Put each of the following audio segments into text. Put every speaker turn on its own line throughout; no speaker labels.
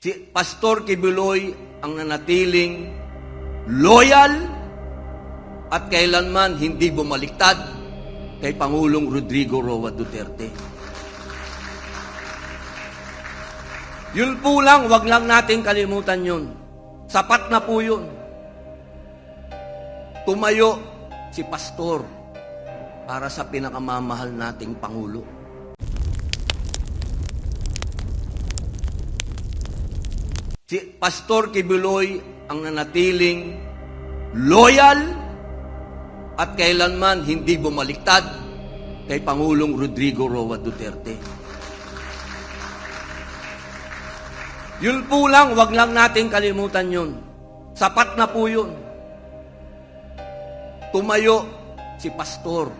Si Pastor Kibuloy ang nanatiling loyal at kailanman hindi bumaliktad kay Pangulong Rodrigo Roa Duterte. Yun po lang, wag lang natin kalimutan yun. Sapat na po yun. Tumayo si Pastor para sa pinakamamahal nating Pangulo. Si Pastor Kibuloy ang nanatiling loyal at kailanman hindi bumaliktad kay Pangulong Rodrigo Roa Duterte. Yun po lang, wag lang natin kalimutan yun. Sapat na po yun. Tumayo si Pastor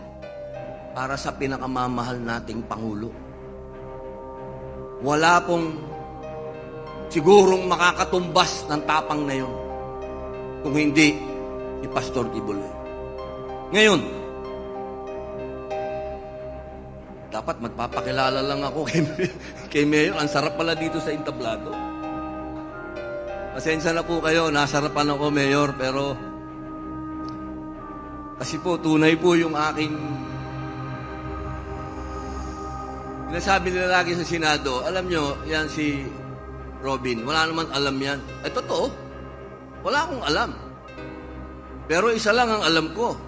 para sa pinakamamahal nating Pangulo. Wala pong sigurong makakatumbas ng tapang na yun kung hindi si Pastor Kibuloy. Ngayon, dapat magpapakilala lang ako kay Mayor. Ang sarap pala dito sa entablado. Pasensya na po kayo, nasarapan ako, Mayor, pero kasi po, tunay po yung aking sinasabi nila lagi sa Senado. Alam nyo, yan si Robin, wala naman alam yan. Ay, totoo. Wala akong alam. Pero isa lang ang alam ko.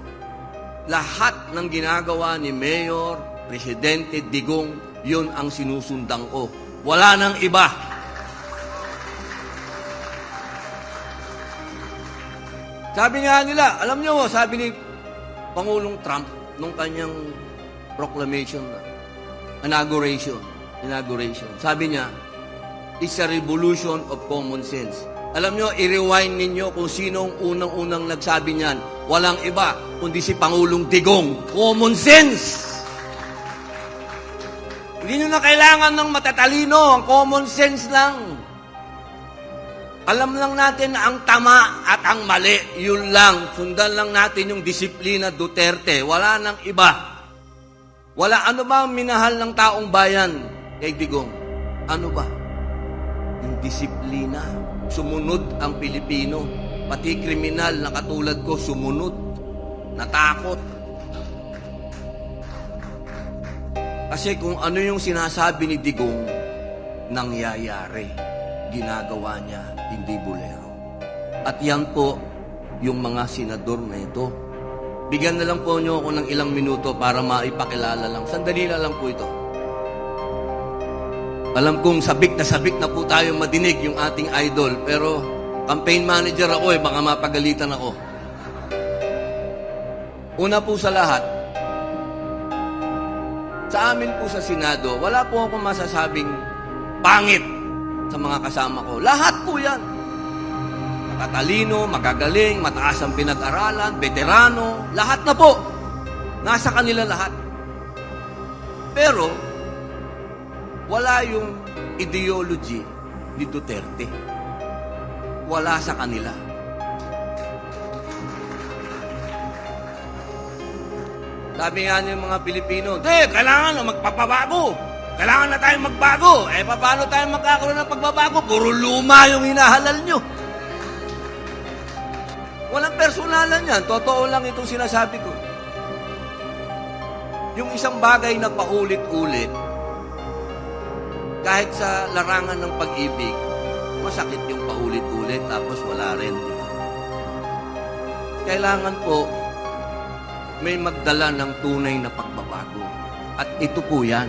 Lahat ng ginagawa ni Mayor, Presidente Digong, yun ang sinusundan ko. Wala nang iba. Sabi nga nila, alam nyo, sabi ni Pangulong Trump nung kanyang proclamation, inauguration. Sabi niya, it's a revolution of common sense. Alam nyo, i-rewind ninyo kung sinong unang-unang nagsabi niyan. Walang iba, kundi si Pangulong Digong. Common sense! Hindi nyo na kailangan ng matatalino. Ang common sense lang. Alam lang natin na ang tama at ang mali. Yun lang. Sundan lang natin yung disiplina Duterte. Wala nang iba. Wala. Ano ba ang minahal ng taong bayan kay Digong? Ano ba? Yung disiplina. Sumunod ang Pilipino. Pati kriminal na katulad ko, sumunod. Natakot. Kasi kung ano yung sinasabi ni Digong, nangyayari. Ginagawa niya, hindi bolero. At yan po yung mga senador na ito. Bigyan na lang po niyo ako ng ilang minuto para maipakilala lang. Sandali na lang po ito. Alam kong sabik na po tayo madinig yung ating idol, pero campaign manager ako baka mapagalitan ako. Una po sa lahat, sa amin po sa Senado, wala po akong masasabing pangit sa mga kasama ko. Lahat po yan. Matatalino, magagaling, mataas ang pinag-aralan, veterano, lahat na po. Nasa kanila lahat. Pero, wala yung ideology ni Duterte. Wala sa kanila. Sabi nga niyo mga Pilipino, kailangan na magpapabago. Kailangan na tayong magbago. Paano tayo magkakaroon ng pagbabago? Puro luma yung hinahalal nyo. Walang personalan yan. Totoo lang itong sinasabi ko. Yung isang bagay na paulit-ulit, kahit sa larangan ng pag-ibig, masakit yung paulit-ulit, tapos wala rin. Diba? Kailangan po, may magdala ng tunay na pagbabago. At ito po yan.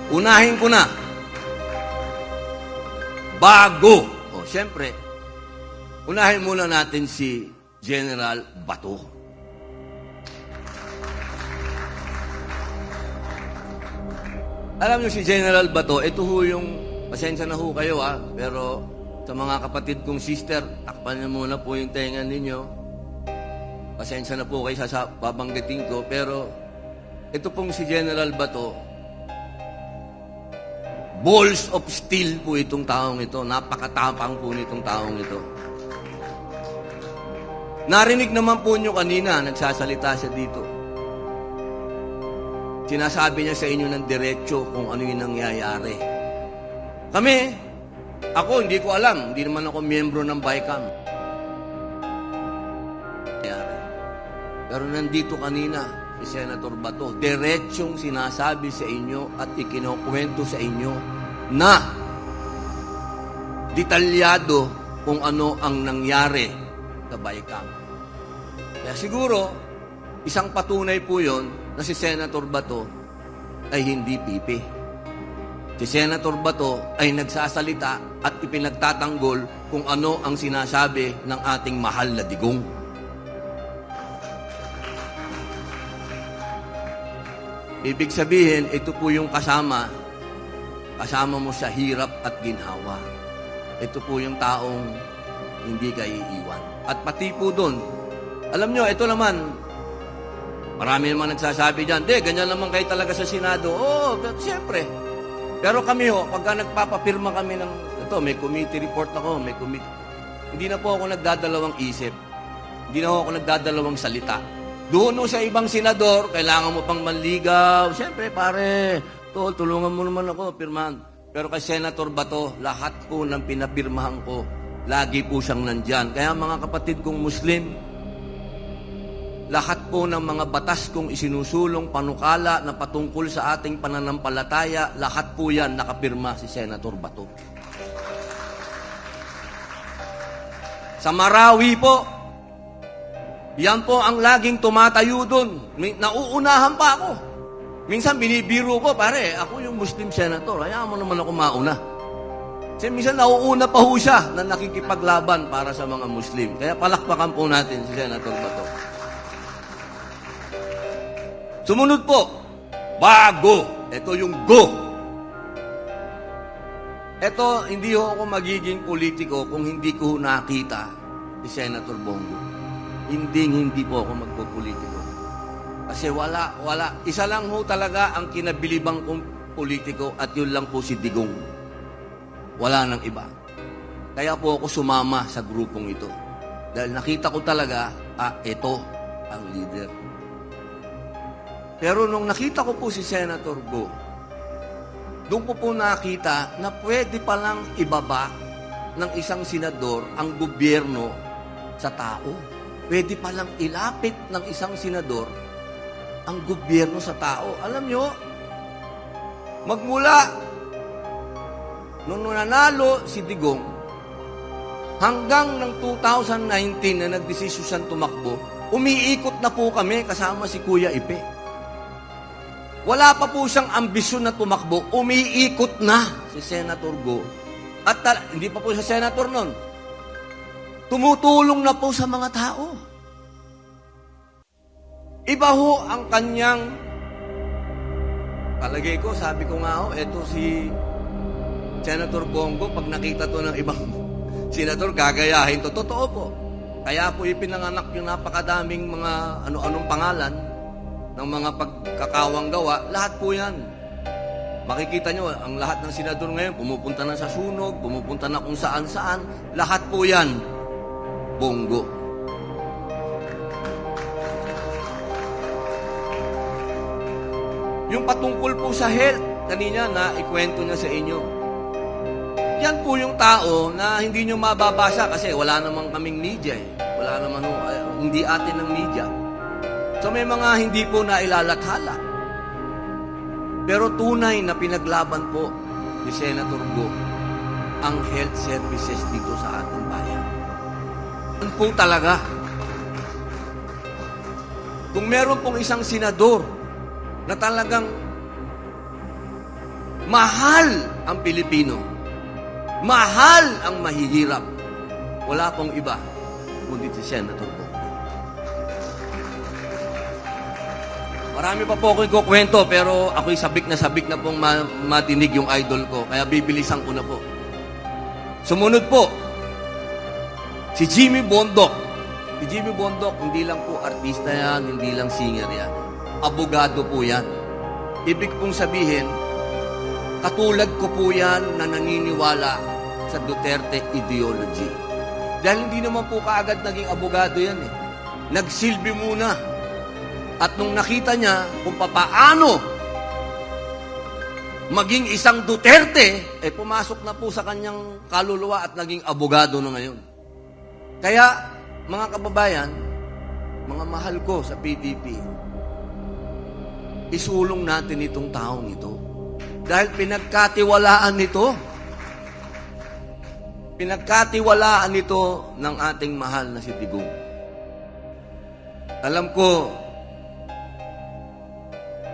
Unahin ko na. Bago. Siyempre, unahin muna natin si General Bato. Alam niyo si General Bato, ito ho yung, pasensya na ho kayo pero sa mga kapatid kong sister, takpan niyo muna po yung tenga ninyo. Pasensya na po kayo sa babanggitin ko, pero ito pong si General Bato, balls of steel po itong taong ito. Napakatapang po nitong taong ito. Narinig naman po nyo kanina, nagsasalita siya dito. Sinasabi niya sa inyo ng diretsyo kung ano yung nangyayari. Kami, Ako, hindi ko alam. Hindi naman ako miyembro ng BICAM. Pero nandito kanina, si Senator Bato, diretsyong sinasabi sa inyo at ikinukwento sa inyo na detalyado kung ano ang nangyari sa BICAM. Kaya siguro, isang patunay po yon na si Senator Bato ay hindi pipi. Si Senator Bato ay nagsasalita at ipinagtatanggol kung ano ang sinasabi ng ating mahal na digong. Ibig sabihin, ito po yung kasama mo sa hirap at ginhawa. Ito po yung taong hindi ka iiwan. At pati po doon, alam nyo, ito naman, marami naman nagsasabi dyan, ganyan naman kayo talaga sa Senado. Oo, siyempre. Pero kami pagka nagpapapirma kami ng, may committee report ako, may committee. Hindi na po ako nagdadalawang isip. Hindi na ako nagdadalawang salita. Doon sa ibang senador, kailangan mo pang manligaw. Siyempre, pare, tulungan mo naman ako, pirmahan. Pero kay Senator Bato, lahat po ng pinapirmahan ko, lagi po siyang nandyan. Kaya mga kapatid kong Muslim, lahat po ng mga batas kong isinusulong panukala na patungkol sa ating pananampalataya, lahat po yan nakapirma si Senator Bato. Sa Marawi po, yan po ang laging tumatayo doon. Nauunahan pa ako. Minsan binibiro ko, pare, ako yung Muslim senator. Hayaan mo naman ako mauna. Kasi minsan nauuna pa ho siya na nakikipaglaban para sa mga Muslim. Kaya palakpakan po natin si Senator Bato. Sumunod po, bago. Ito yung go. Ito, hindi ho ako magiging politiko kung hindi ko nakita si Senator Bongo. Hindi po ako magpo-politiko. Kasi wala. Isa lang ho talaga ang kinabilibang kong politiko at yun lang po si Digong. Wala nang iba. Kaya po ako sumama sa grupong ito. Dahil nakita ko talaga, ito ang leader. Pero nung nakita ko po si Senator Go, doon ko po nakita na pwede palang ibaba ng isang senador ang gobyerno sa tao. Pwede palang ilapit ng isang senador ang gobyerno sa tao. Alam nyo, magmula nung nanalo si Digong hanggang ng 2019 na nagdesisyon siyang tumakbo, umiikot na po kami kasama si Kuya Ipe. Wala pa po siyang ambisyon na tumakbo, umiikot na si Senator Go. At hindi pa po siya senator nun. Tumutulong na po sa mga tao. Iba ho ang kanyang, palagay ko, sabi ko nga eto si Senator Bongo, pag nakita to ng ibang senator, gagayahin to. Totoo po. Kaya po ipinanganak yung napakadaming mga ano-anong pangalan ng mga pagkakawang gawa. Lahat po yan. Makikita nyo, ang lahat ng senador ngayon, pumupunta na sa sunog, pumupunta na kung saan-saan. Lahat po yan. Bongo. Yung patungkol po sa health, kanina na ikwento niya sa inyo. Yan po yung tao na hindi nyo mababasa kasi wala namang kaming media eh. Wala naman, hindi atin ng media. So may mga hindi po na ilalathala. Pero tunay na pinaglaban po ni Senator Go ang health services dito sa ating bayan. Yan po talaga. Kung meron pong isang senador na talagang mahal ang Pilipino, mahal ang mahihirap, wala pong iba kundi si Senator Bongo. Marami pa po ako ikukwento pero ako'y sabik na pong matinig yung idol ko. Kaya bibilisan ko na po. Sumunod po, si Jimmy Bondoc. Si Jimmy Bondoc, hindi lang po artista yan, hindi lang singer yan. Abogado po yan. Ibig pong sabihin, katulad ko po yan na naniniwala sa Duterte ideology. Dahil hindi naman po kaagad naging abogado yan eh. Nagsilbi muna. At nung nakita niya kung papaano maging isang Duterte, pumasok na po sa kanyang kaluluwa at naging abogado na ngayon. Kaya, mga kababayan, mga mahal ko sa PDP, isulong natin itong taong ito. Dahil pinagkatiwalaan nito ng ating mahal na si Digong. Alam ko,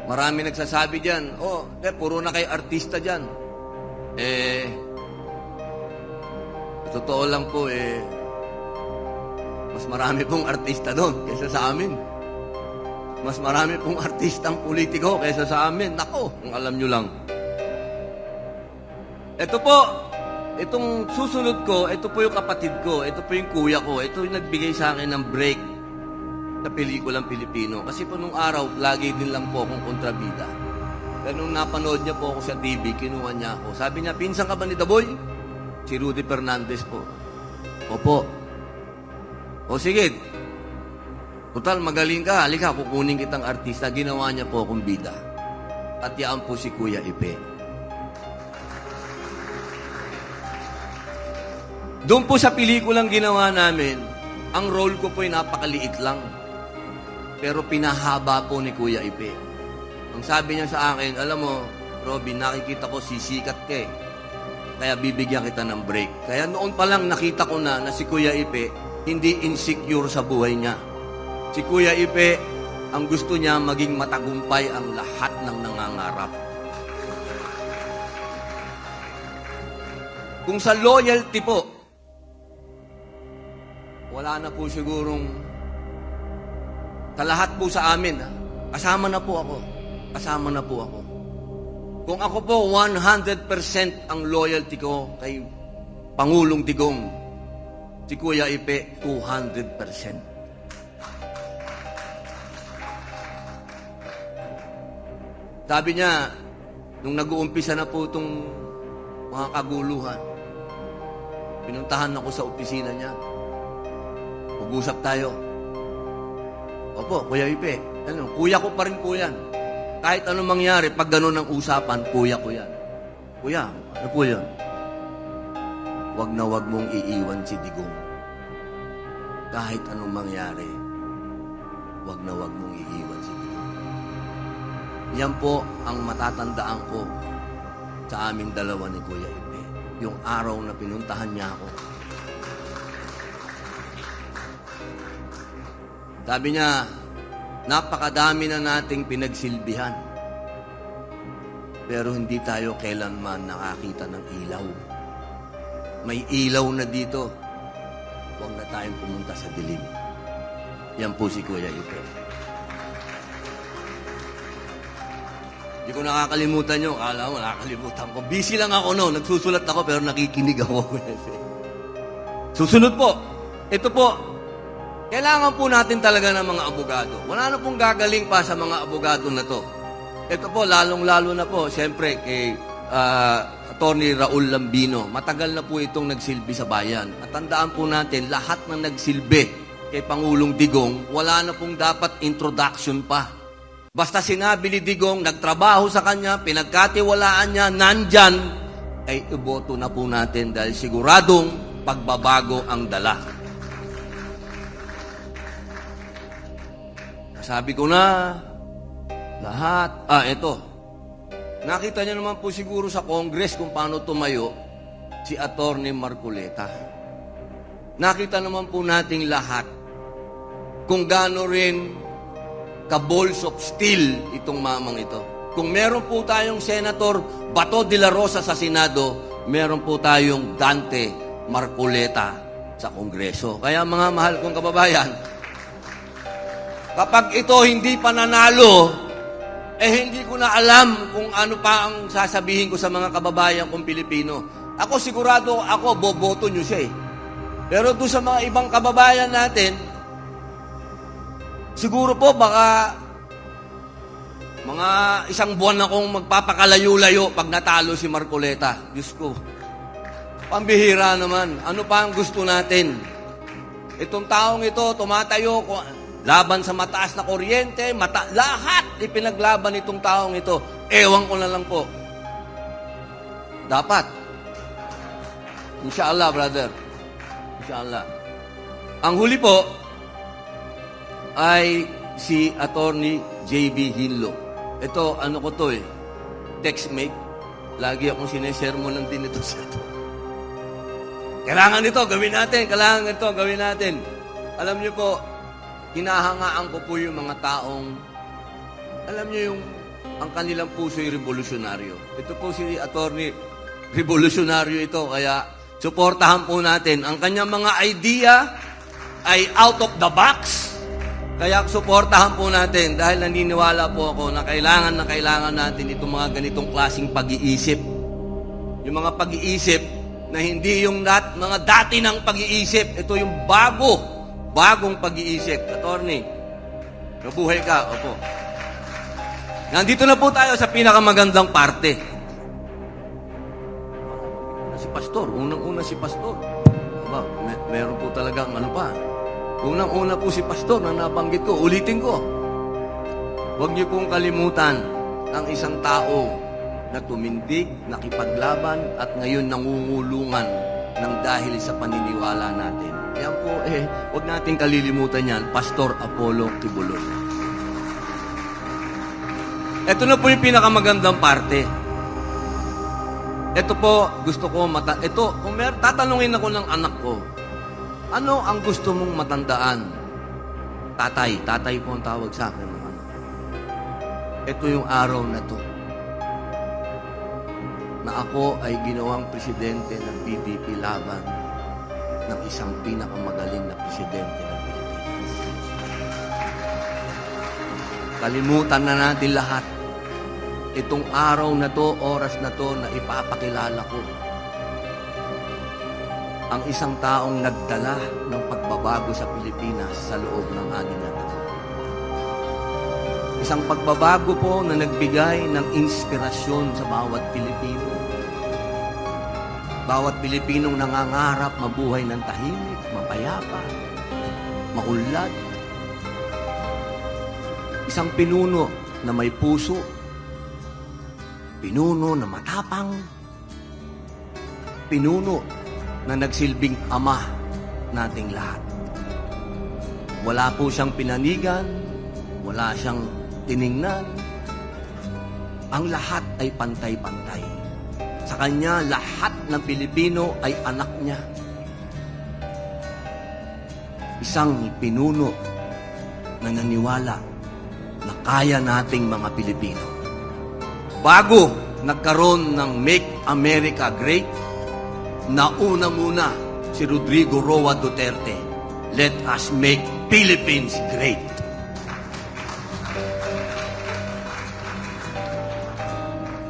marami nagsasabi dyan, puro na kayo artista dyan. Totoo lang po, mas marami pong artista doon kaysa sa amin. Mas marami pong artistang politiko kaysa sa amin. Nako, kung alam nyo lang. Ito po, itong susunod ko, ito po yung kapatid ko, ito po yung kuya ko, ito yung nagbigay sa akin ng break sa pelikulang Pilipino. Kasi po nung araw, lagi din lang po akong kontrabida. Pero nung napanood niya po ako sa TV, kinuha niya ako. Sabi niya, pinsan ka ba ni Daboy? Si Rudy Fernandez po. Opo. O sige, total magaling ka, halika, kukunin kitang artista. Ginawa niya po akong bida. At yan po si Kuya Ipe. Doon po sa pelikulang ginawa namin, ang role ko po ay napakaliit lang. Pero pinahaba po ni Kuya Ipe. Ang sabi niya sa akin, alam mo, Robin, nakikita ko sisikat ka eh. Kaya bibigyan kita ng break. Kaya noon pa lang nakita ko na si Kuya Ipe hindi insecure sa buhay niya. Si Kuya Ipe, ang gusto niya maging matagumpay ang lahat ng nangangarap. Kung sa loyalty po, wala na po sigurong sa lahat po sa amin. Kasama na po ako. Kasama na po ako. Kung ako po 100% ang loyalty ko kay Pangulong Digong, si Kuya Ipe 200%. Sabi niya, nung nag-uumpisa na po itong mga kaguluhan, pinuntahan ako sa opisina niya. Mag-usap tayo. Opo, Kuya Ipe. Kuya ko pa rin po yan. Kahit anong mangyari, pag gano'n ang usapan, kuya ko yan. Kuya, ano po yan? Wag na wag mong iiwan si Digong. Kahit anong mangyari, wag na wag mong iiwan si Digong. Yan po ang matatandaan ko sa aming dalawa ni Kuya Ipe. Yung araw na pinuntahan niya ako. Sabi niya, napakadami na nating pinagsilbihan. Pero hindi tayo kailanman nakakita ng ilaw. May ilaw na dito. Huwag na tayong pumunta sa dilim. Yan po si Kuya Ipe. Hindi ko nakakalimutan nyo. Akala mo, nakakalimutan ko. Busy lang ako no. Nagsusulat ako pero nakikinig ako. Susunod po. Ito po. Kailangan po natin talaga ng mga abogado. Wala na pong gagaling pa sa mga abogado na to. Ito po, lalong-lalo na po, siyempre, kay Attorney Raul Lambino. Matagal na po itong nagsilbi sa bayan. At tandaan po natin, lahat ng nagsilbi kay Pangulong Digong, wala na pong dapat introduction pa. Basta sinabi ni Digong, nagtrabaho sa kanya, pinagkatiwalaan niya, nandyan, ay iboto na po natin dahil siguradong pagbabago ang dala. Sabi ko na, lahat, ito. Nakita niyo naman po siguro sa Congress kung paano tumayo si Atty. Marcoleta. Nakita naman po nating lahat kung gaano rin ka-balls of steel itong mamang ito. Kung meron po tayong Senator Bato de la Rosa sa Senado, meron po tayong Dante Marcoleta sa Kongreso. Kaya mga mahal kong kababayan, kapag ito hindi pa nanalo, hindi ko na alam kung ano pa ang sasabihin ko sa mga kababayan kong Pilipino. Ako sigurado, ako, boboto nyo siya eh. Pero doon sa mga ibang kababayan natin, siguro po baka mga isang buwan akong magpapakalayo-layo pag natalo si Marcoleta. Diyos ko, pambihira naman. Ano pa ang gusto natin? Itong taong ito, tumatayo, laban sa mataas na kuryente, lahat ipinaglaban itong taong ito. Ewan ko na lang po. Dapat. Inshallah, brother. Inshallah. Ang huli po ay si Attorney J.B. Hinlo. Ito, ano ko to textmate. Lagi akong sinesermonan din ito sa ito. Kailangan ito, gawin natin. Kailangan ito, gawin natin. Alam niyo po, hinahangaan ko po yung mga taong, alam niyo yung, ang kanilang puso'y revolusyonaryo. Ito po si Attorney, revolusyonaryo ito. Kaya, suportahan po natin. Ang kanyang mga idea ay out of the box. Kaya suportahan po natin dahil naniniwala po ako na kailangan natin itong mga ganitong klaseng pag-iisip. Yung mga pag-iisip na hindi yung mga dati ng pag-iisip. Ito yung bagong pag-iisip. Attorney, mabuhay ka. Opo. Nandito na po tayo sa pinakamagandang parte. Si Pastor, unang-una si Pastor. Aba, meron po talagang ano pa. Unang-una po si Pastor na nabanggit ko. Ulitin ko. Huwag niyo pong kalimutan ang isang tao na tumindig, nakipaglaban, at ngayon nangungulungan ng dahil sa paniniwala natin. Yan po, huwag natin kalilimutan yan, Pastor Apollo Tibuloy. Ito na po yung pinakamagandang parte. Ito po, gusto ko kung tatanungin ako ng anak ko, ano ang gusto mong matandaan? Tatay po ang tawag sa akin ng anak. Ito yung araw na to na ako ay ginawang presidente ng PDP laban ng isang pinakamagaling na presidente ng Pilipinas. Kalimutan na natin lahat. Itong araw na to, oras na to na ipapakilala ko ang isang taong nagdala ng pagbabago sa Pilipinas sa loob ng 6 na taon. Isang pagbabago po na nagbigay ng inspirasyon sa bawat Pilipino. Bawat Pilipinong nangangarap mabuhay ng tahimik, mapayapa, maunlad. Isang pinuno na may puso, pinuno na matapang, pinuno na nagsilbing ama nating lahat. Wala po siyang pinanigan, wala siyang tiningnan. Ang lahat ay pantay-pantay. Sa kanya, lahat ng Pilipino ay anak niya. Isang pinuno na naniwala na kaya nating mga Pilipino. Bago nagkaroon ng Make America Great, nauna muna si Rodrigo Roa Duterte. Let us make Philippines great.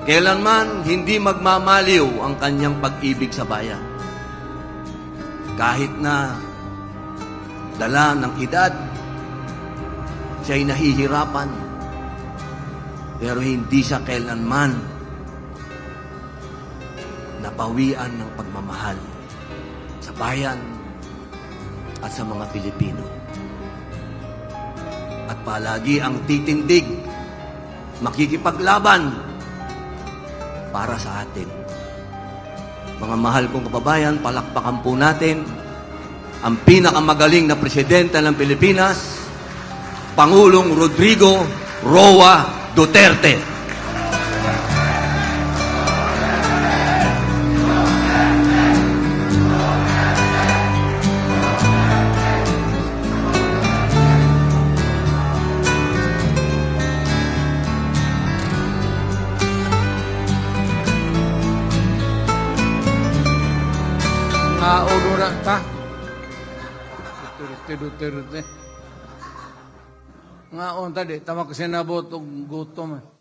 Kailanman hindi magmamaliw ang kanyang pag-ibig sa bayan. Kahit na dala ng edad, siya'y nahihirapan, pero hindi siya kailanman napawian ng pagmamahal sa bayan at sa mga Pilipino. At palagi ang titindig, makikipaglaban para sa atin. Mga mahal kong kababayan, palakpakan po natin ang pinakamagaling na presidente ng Pilipinas, Pangulong Rodrigo Roa Duterte.
Odora ta. Duterte. Nga on tadi, tama kasi nabot og gutom.